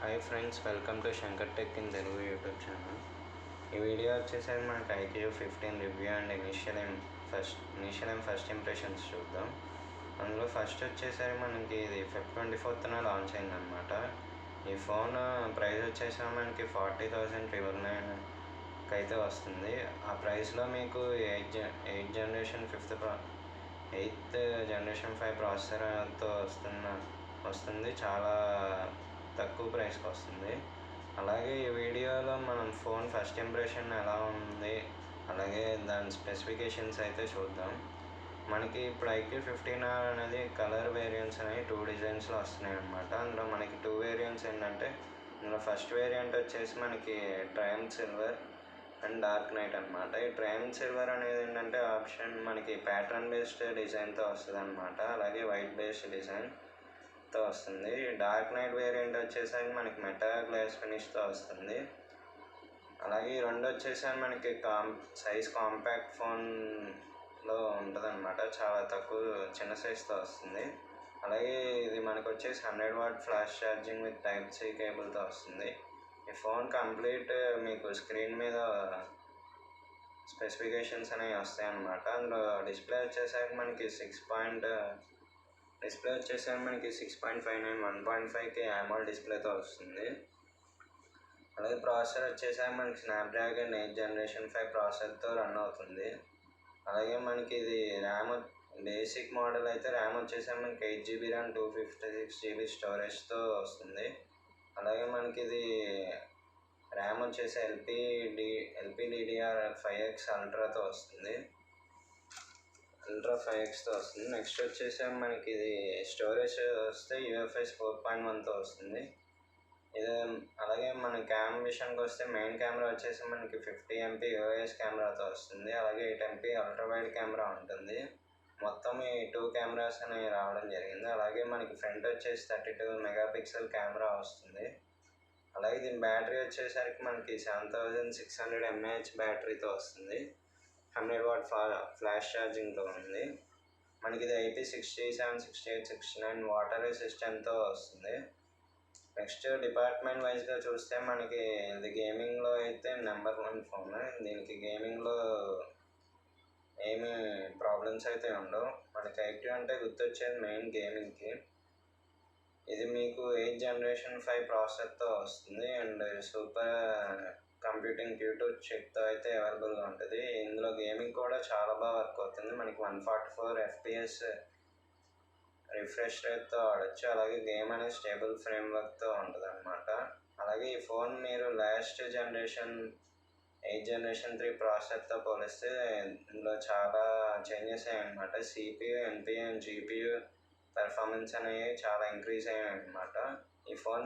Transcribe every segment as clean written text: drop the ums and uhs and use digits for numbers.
Hi friends, welcome to Shankar tech in Telugu YouTube channel. ఈ video వచ్చేసరికి మనకి iQOO 15 review and initial and first impressions చూద్దాం. అందులో first వచ్చేసరికి మనకి ఇది Feb 24th లాంచ్ అయిందనమాట. ఈ ఫోన్ ప్రైస్ వచ్చేసరికి మనకి 40,999 అయితే వస్తుంది. ఆ ప్రైస్లో మీకు 8th జనరేషన్ 8th జనరేషన్ 5 ప్రాసెసర్తో వస్తుంది. చాలా తక్కువ ప్రైస్కి వస్తుంది. అలాగే ఈ వీడియోలో మనం ఫోన్ ఫస్ట్ ఇంప్రెషన్ ఎలా ఉంది, అలాగే దాని స్పెసిఫికేషన్స్ అయితే చూద్దాం. మనకి ఇప్పుడు ఐక్యూ 15R అనేది కలర్ వేరియంట్స్ అనేవి 2 డిజైన్స్లో వస్తున్నాయి అన్నమాట. అందులో మనకి 2 వేరియంట్స్ ఏంటంటే, ఇందులో ఫస్ట్ వేరియంట్ వచ్చేసి మనకి Triumph silver and dark night అనమాట. ఈ ట్రయంఫ్ సిల్వర్ అనేది ఏంటంటే ఆప్షన్ మనకి ప్యాటర్న్ బేస్డ్ డిజైన్తో వస్తుంది అనమాట. అలాగే వైట్ బేస్డ్ డిజైన్తో వస్తుంది. డార్క్ నైట్ వేరియంట్ వచ్చేసరికి మనకి మెటా గ్లాస్ ఫినిష్తో వస్తుంది. అలాగే ఈ రెండు వచ్చేసరికి మనకి సైజ్ కాంపాక్ట్ ఫోన్లో ఉంటుంది అనమాట. చాలా తక్కువ చిన్న సైజ్తో వస్తుంది. అలాగే ఇది మనకు వచ్చేసి 100W flash charging with Type-C కేబుల్తో వస్తుంది. ఈ ఫోన్ కంప్లీట్ మీకు స్క్రీన్ మీద స్పెసిఫికేషన్స్ అనేవి వస్తాయి అన్నమాట. అందులో డిస్ప్లే వచ్చేసరికి మనకి 6.59 1.5K AMOLED డిస్ప్లేతో వస్తుంది. అలాగే ప్రాసెసర్ వచ్చేసరికి మనకి స్నాప్డ్రాగన్ 8th జనరేషన్ 5 ప్రాసెసర్తో రన్ అవుతుంది. అలాగే మనకి ఇది ర్యామ్ బేసిక్ మోడల్ అయితే ర్యామ్ వచ్చేసరికి మనకి 8GB ర్యామ్ 256GB స్టోరేజ్తో వస్తుంది. అలాగే మనకి ఇది ర్యామ్ వచ్చేసి LPDDR5X అల్ట్రాతో వస్తుంది. నెక్స్ట్ వచ్చేసి మనకి ఇది స్టోరేజ్ వస్తే UFS 4.1తో వస్తుంది. ఇది అలాగే మన క్యామ్ విషయానికి వస్తే మెయిన్ కెమెరా వచ్చేసి మనకి 50MP OIS కెమెరాతో వస్తుంది. అలాగే 8MP అల్ట్రా వైడ్ కెమెరా ఉంటుంది. మొత్తం ఈ 2 కెమెరాస్ అనేవి రావడం జరిగింది. అలాగే మనకి ఫ్రంట్ వచ్చేసి 32 మెగాపిక్సెల్ కెమెరా వస్తుంది. అలాగే దీని బ్యాటరీ వచ్చేసరికి మనకి 7600 mAh బ్యాటరీతో వస్తుంది. 100W ఫ్లాష్ ఛార్జింగ్తో ఉంది. మనకి ఇది IP67, 68, 69 వాటర్ రెసిస్టెంట్తో వస్తుంది. నెక్స్ట్ డిపార్ట్మెంట్ వైజ్గా చూస్తే మనకి ఇది గేమింగ్లో అయితే నెంబర్ 1 ఫోన్. దీనికి గేమింగ్లో ఏమి ప్రాబ్లమ్స్ అయితే ఉండవు. మనకి ఐక్యూ అంటే గుర్తొచ్చేది మెయిన్ గేమింగ్కి. ఇది మీకు 8th జనరేషన్ 5 ప్రాసెసర్తో వస్తుంది అండ్ సూపర్ కంప్యూటింగ్ Q2 చిప్తో అయితే అవైలబుల్గా ఉంటుంది. ఇందులో గేమింగ్ కూడా చాలా బాగా వర్క్ అవుతుంది. మనకి 144 FPS రిఫ్రెష్ రేట్తో ఆడొచ్చు. అలాగే గేమ్ అనేది స్టేబుల్ ఫ్రేమ్వర్క్తో ఉంటుంది అనమాట. అలాగే ఈ ఫోన్ మీరు లాస్ట్ జనరేషన్ 8th జనరేషన్ 3 ప్రాసెసర్తో పోలిస్తే ఇందులో చాలా చేంజెస్ అయ్యాయి అనమాట. CPU, NPU and GPU performance అనేవి చాలా ఇంక్రీజ్ అయ్యాయి అనమాట. ఈ ఫోన్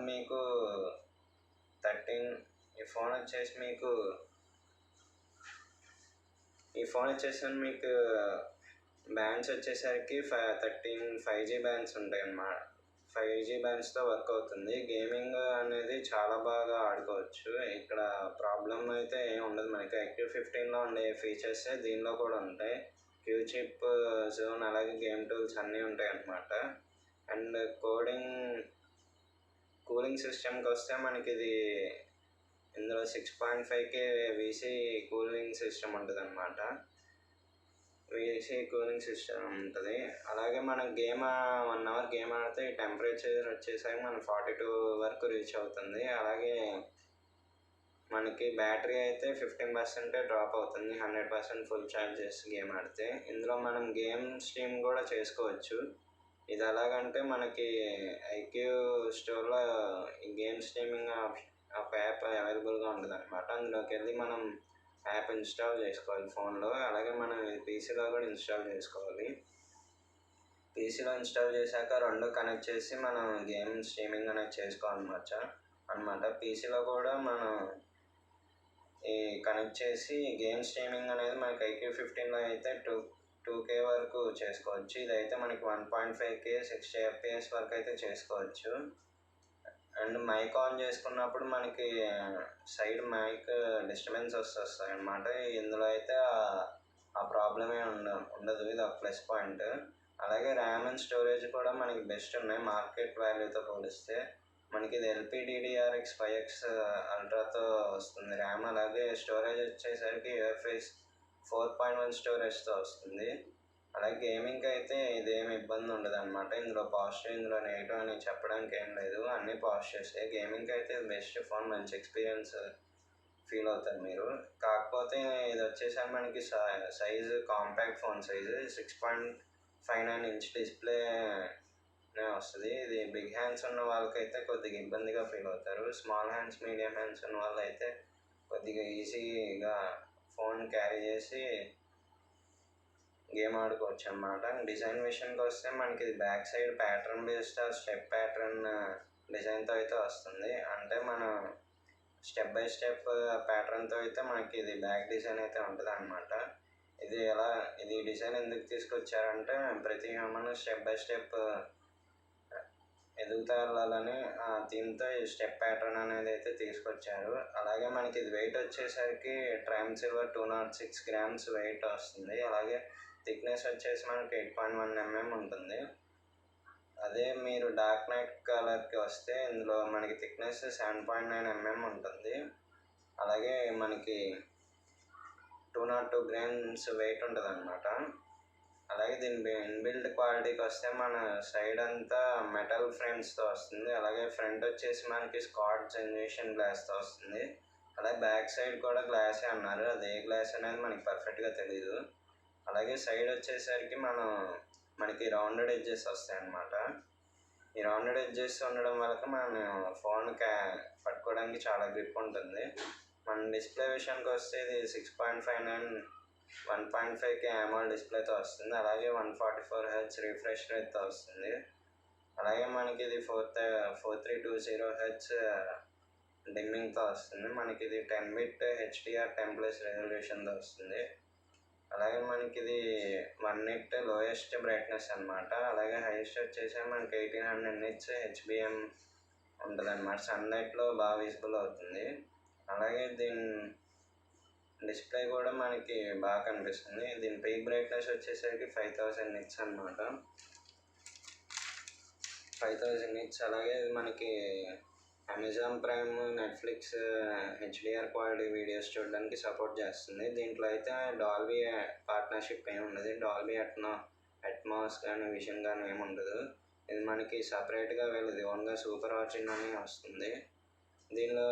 వచ్చేసి మీకు బ్యాండ్స్ వచ్చేసరికి 5G బ్యాండ్స్ ఉంటాయి అన్నమాట. 5G బ్యాండ్స్తో వర్క్ అవుతుంది. గేమింగ్ అనేది చాలా బాగా ఆడుకోవచ్చు. ఇక్కడ ప్రాబ్లం అయితే ఏమి ఉండదు. మనకి ఐక్యూ 15లో ఉండే ఫీచర్స్ దీనిలో కూడా ఉంటాయి. Q-Chip జోన్ అలాగే గేమ్ టూల్స్ అన్నీ ఉంటాయి అన్నమాట. అండ్ కూలింగ్ సిస్టమ్కి వస్తే మనకి ఇది ఇందులో 6.5K VC కూలింగ్ సిస్టమ్ ఉంటుంది అన్నమాట. ఉంటుంది. అలాగే మనం 1 అవర్ గేమ్ ఆడితే ఈ టెంపరేచర్ వచ్చేసరికి మనం 42 వరకు రీచ్ అవుతుంది. అలాగే మనకి బ్యాటరీ అయితే 15% డ్రాప్ అవుతుంది 100% ఫుల్ ఛార్జ్ చేసి గేమ్ ఆడితే. ఇందులో మనం గేమ్ స్ట్రీమ్ కూడా చేసుకోవచ్చు. ఇది ఎలాగంటే మనకి ఐక్యూ స్టోర్లో ఈ గేమ్ స్ట్రీమింగ్ ఒక యాప్ అవైలబుల్గా ఉంటుంది అనమాట. అందులోకి వెళ్ళి మనం యాప్ ఇన్స్టాల్ చేసుకోవాలి ఫోన్లో. అలాగే మనం పీసీలో కూడా ఇన్స్టాల్ చేసుకోవాలి. పీసీలో ఇన్స్టాల్ చేశాక రెండు కనెక్ట్ చేసి మనం గేమ్ స్ట్రీమింగ్ అనేది చేసుకోవాలన్నమాట. పీసీలో కూడా మనం ఈ కనెక్ట్ చేసి గేమ్ స్ట్రీమింగ్ అనేది మనకి ఐక్యూ 15లో అయితే 2K వరకు చేసుకోవచ్చు. ఇదైతే మనకి 1.5K 60 FPS వరకు అయితే చేసుకోవచ్చు. అండ్ మైక్ ఆన్ చేసుకున్నప్పుడు మనకి సైడ్ మైక్ డిస్టర్బెన్స్ వస్తాయి అన్నమాట. ఇందులో అయితే ఆ ప్రాబ్లమే ఉండదు. ఇది ఒక ప్లస్ పాయింట్. అలాగే ర్యామ్ అండ్ స్టోరేజ్ కూడా మనకి బెస్ట్ ఉన్నాయి మార్కెట్ వాల్యూతో పోలిస్తే. మనకి ఇది LPDDR5X అల్ట్రాతో వస్తుంది ర్యామ్. అలాగే స్టోరేజ్ వచ్చేసరికి UFS 4.1 స్టోరేజ్తో వస్తుంది. అలాగే గేమింగ్కి అయితే ఇదేమి ఇబ్బంది ఉండదు అనమాట. ఇందులో పాజిటివ్ ఇందులో నెగిటివ్ అని చెప్పడానికి ఏం లేదు, అన్నీ పాజిటివ్సే. గేమింగ్కి అయితే ఇది బెస్ట్ ఫోన్, మంచి ఎక్స్పీరియన్స్ ఫీల్ అవుతారు మీరు. కాకపోతే ఇది వచ్చేసరికి మనకి size compact phone size 6.59 inch display వస్తుంది. ఇది బిగ్ హ్యాండ్స్ ఉన్న వాళ్ళకైతే కొద్దిగా ఇబ్బందిగా ఫీల్ అవుతారు. స్మాల్ హ్యాండ్స్, మీడియం హ్యాండ్స్ ఉన్న వాళ్ళు అయితే కొద్దిగా ఈజీగా ఫోన్ క్యారీ చేసి గేమ్ ఆడుకోవచ్చు అన్నమాట. డిజైన్ విషయానికి వస్తే మనకి ఇది back side pattern based step pattern డిజైన్తో అయితే వస్తుంది. అంటే మనం స్టెప్ బై స్టెప్ ప్యాటర్న్తో అయితే మనకి ఇది బ్యాక్ డిజైన్ అయితే ఉంటుంది అనమాట. ఇది డిజైన్ ఎందుకు తీసుకొచ్చారంటే ప్రతి హ్యూమన్ స్టెప్ బై స్టెప్ ఎదుగుతూ వెళ్ళాలని ఆ థీమ్తో ఈ స్టెప్ ప్యాటర్న్ అనేది అయితే తీసుకొచ్చారు. అలాగే మనకి ఇది వెయిట్ వచ్చేసరికి ట్రైమ్ సిల్వర్ 206 గ్రామ్స్ వెయిట్ వస్తుంది. అలాగే థిక్నెస్ వచ్చేసి మనకి 8.1 mm ఉంటుంది. అదే మీరు డార్క్ నైట్ కలర్కి వస్తే ఇందులో మనకి థిక్నెస్ 7.9 mm ఉంటుంది. అలాగే మనకి 202 గ్రామ్స్ వెయిట్ ఉంటుంది అనమాట. అలాగే దీని ఇన్బిల్డ్ క్వాలిటీకి వస్తే మన సైడ్ అంతా మెటల్ ఫ్రేమ్స్తో వస్తుంది. అలాగే ఫ్రంట్ వచ్చేసి మనకి స్కాట్ జనరేషన్ గ్లాస్తో వస్తుంది. అలాగే బ్యాక్ సైడ్ కూడా గ్లాసే అన్నారు, అది ఏ గ్లాస్ అనేది మనకి పర్ఫెక్ట్గా తెలీదు. అలాగే సైడ్ వచ్చేసరికి మనకి రౌండెడ్ ఎడ్జెస్ వస్తాయి అన్నమాట. ఈ రౌండెడ్ ఎడ్జెస్ ఉండడం వల్ల మన ఫోన్ పట్టుకోవడానికి చాలా గ్రిప్ ఉంటుంది. మన డిస్ప్లే విషయానికి వస్తే ఇది 6.59 1.5K AMOLED డిస్ప్లేతో వస్తుంది. అలాగే 144 Hz రిఫ్రెష్ రేట్తో వస్తుంది. అలాగే మనకి ఇది 4320 Hz డిమ్మింగ్తో వస్తుంది. మనకి ఇది 10-bit HDR 10+ రెజల్యూషన్తో వస్తుంది. అలాగే మనకి ఇది 1 nit లోయెస్ట్ బ్రైట్నెస్ అనమాట. అలాగే హైయెస్ట్ వచ్చేసి మనకి 1800 nits HBM ఉంటుంది అనమాట. సన్లైట్లో బాగా విజిబుల్ అవుతుంది. అలాగే దీని డిస్ప్లే కూడా మనకి బాగా కనిపిస్తుంది. దీని పీక్ బ్రైట్నెస్ వచ్చేసరికి 5000 nits అనమాట. 5000 nits. అలాగే మనకి Amazon prime, Netflix HDR quality videos చూడడానికి సపోర్ట్ చేస్తుంది. దీంట్లో అయితే డాల్బీ పార్ట్నర్షిప్ ఏమి ఉండదు. డాల్బీ అట్మాస్ కానీ విజన్ కానీ ఏమి ఉండదు. ఇది మనకి సపరేట్గా వీళ్ళది ఓన్గా సూపర్ ఆర్జిన్ అని వస్తుంది. దీనిలో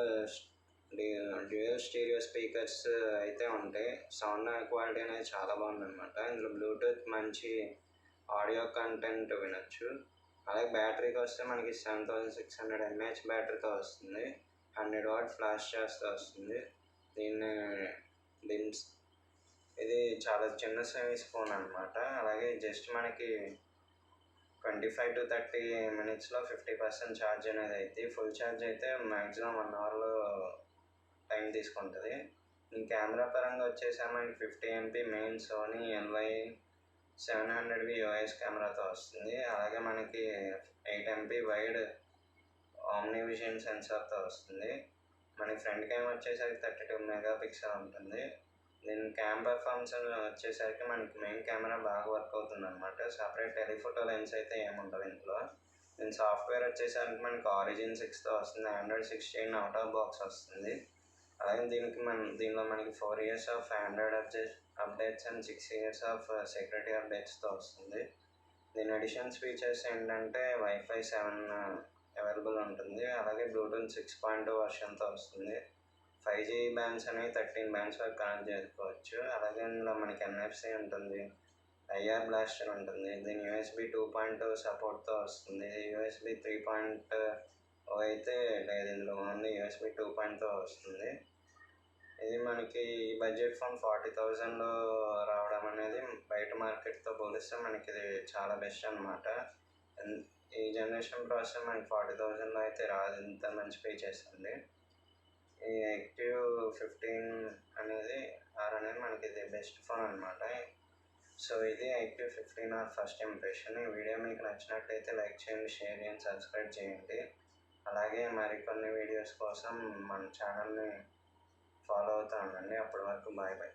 డ్యూయల్ స్టీరియో స్పీకర్స్ అయితే ఉంటాయి. సౌండ్ క్వాలిటీ అనేది చాలా బాగుందన్నమాట. ఇందులో బ్లూటూత్ మంచి ఆడియో కంటెంట్ వినొచ్చు. అలాగే బ్యాటరీకి వస్తే మనకి 7600 mAh బ్యాటరీతో వస్తుంది. 100 watt ఫ్లాష్ ఛార్జ్తో వస్తుంది. ఇది చాలా చిన్న సైజ్ ఫోన్ అనమాట. అలాగే జస్ట్ మనకి 25 to 30 minutesలో 50% ఛార్జ్ అనేది అయితే, ఫుల్ ఛార్జ్ అయితే మ్యాక్సిమం 1 hourలో టైం తీసుకుంటుంది. కెమెరా పరంగా వచ్చేసి మనకి 50 MP main Sony NY700V OIS కెమెరాతో వస్తుంది. అలాగే మనకి 8 MP వైడ్ ఆమ్ని విజన్ సెన్సార్తో వస్తుంది. మనకి ఫ్రంట్ కెమెరా వచ్చేసరికి 32 మెగాపిక్సెల్ ఉంటుంది. దీని పర్ఫార్మెన్స్ వచ్చేసరికి మనకి మెయిన్ కెమెరా బాగా వర్క్ అవుతుంది అనమాట. సపరేట్ టెలిఫోటో లెన్స్ అయితే ఏముంటుంది ఇందులో. దీని సాఫ్ట్వేర్ వచ్చేసరికి మనకి ఆరిజిన్ 6తో వస్తుంది. Android 16 అవుట్ ఆఫ్ బాక్స్ వస్తుంది. అలాగే దీనిలో మనకి 4 years of android updates and 6 years of security అప్డేట్స్తో వస్తుంది. దీని అడిషన్స్ ఫీచర్స్ ఏంటంటే Wi-Fi 7 అవైలబుల్ ఉంటుంది. అలాగే బ్లూటూత్ 6.2 వర్షన్తో వస్తుంది. 5G బ్యాండ్స్ అనేవి 13 బ్యాండ్స్ వరకు కనెక్ట్ చేసుకోవచ్చు. అలాగే ఇందులో మనకి NFC ఉంటుంది, IR బ్లాస్టర్ ఉంటుంది. దీని USB 2.2 సపోర్ట్తో వస్తుంది. USB 3.0 అయితే లేదు, ఇందులో ఓన్లీ USB 2.0 వస్తుంది. ఇది మనకి బడ్జెట్ ఫోన్ 40,000లో రావడం అనేది బయట మార్కెట్తో పోలిస్తే మనకి ఇది చాలా బెస్ట్ అనమాట. ఈ జనరేషన్ ప్రాసెసర్ మనకి 40,000లో అయితే రాదు, ఇంత మంచి ఫీచర్స్ ఉంది. ఈ యాక్టివ్ 15 అనేది మనకి ఇది బెస్ట్ ఫోన్ అనమాట. సో ఇది యాక్టివ్ 15 ఫస్ట్ ఇంప్రెషన్. ఈ వీడియో మీకు నచ్చినట్లయితే లైక్ చేయండి, షేర్ చేయండి, సబ్స్క్రైబ్ చేయండి. అలాగే మరికొన్ని వీడియోస్ కోసం మన ఛానల్ని ఫాలో అవుతూ ఉండండి. అప్పటి వరకు బాయ్ బాయ్.